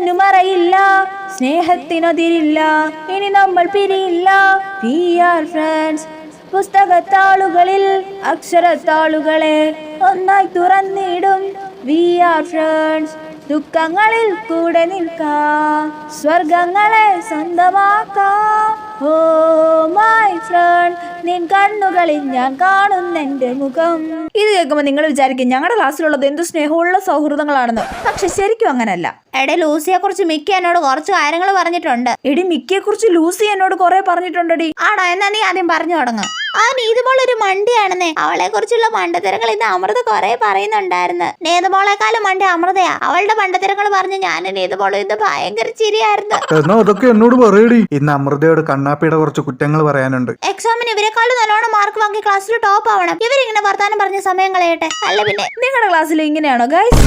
മനസ്സിനു മറയില്ല, സ്നേഹത്തിനതിരില്ല, ഇനി നമ്മൾ പിരിയില്ല. We are friends. പുസ്തകത്താളുകളിൽ അക്ഷരത്താളുകളെ ഒന്നായി തുറന്നിടും. We are friends. ദുഃഖങ്ങളിൽ കൂടെ നിൽക്കാം, സ്വർഗങ്ങളെ സ്വന്തമാക്കാം. ഓ മൈ ഫ്രണ്ട്, നിൻ കണ്ണുകളിൽ ഞാൻ കാണുന്നെന്റെ മുഖം. ഇത് കേൾക്കുമ്പോൾ നിങ്ങൾ വിചാരിക്കും ഞങ്ങളുടെ ക്ലാസ്സിലുള്ളത് എന്ത് സ്നേഹമുള്ള സൗഹൃദങ്ങളാണെന്ന്. പക്ഷെ ശരിക്കും അങ്ങനല്ല. എടെ ലൂസിയെ കുറിച്ച് മിക്ക എന്നോട് കുറച്ച് കാര്യങ്ങൾ പറഞ്ഞിട്ടുണ്ട്. എടി മിക്കയെ കുറിച്ച് ലൂസി എന്നോട് കുറെ പറഞ്ഞിട്ടുണ്ടടി. ആണോ? എന്നാ നീ ആദ്യം പറഞ്ഞു തുടങ്ങ. ആ നീതുമോളൊരു മണ്ടിയാണെന്നേ. അവളെ കുറിച്ചുള്ള മണ്ടത്തരങ്ങൾ ഇന്ന് അമൃത കുറെ പറയുന്നുണ്ടായിരുന്നു. നീതുമോളെക്കാളും മണ്ടി അമൃതയാ. അവളുടെ മണ്ടത്തരങ്ങൾ പറഞ്ഞ് ഞാനും നീതുമോളും ഇത് ഭയങ്കര ചിരിയായിരുന്നു. എന്നാ അതൊക്കെ എന്നോട് പറയടി. ഇന്ന് അമൃതയോട് കണ്ണാപ്പിയുടെ കുറച്ച് കുറ്റങ്ങൾ പറയാനുണ്ട്. എക്സാമിന് ഇവരെക്കാളും നല്ലോണം മാർക്ക് വാങ്ങി ക്ലാസ്സിൽ ടോപ്പ് ആവണം. ഇവരിങ്ങനെ വർത്താനം പറഞ്ഞ സമയം കളയട്ടെ. അല്ല പിന്നെ നിങ്ങളുടെ ക്ലാസ്സിൽ ഇങ്ങനെയാണോ ഗൈസ്?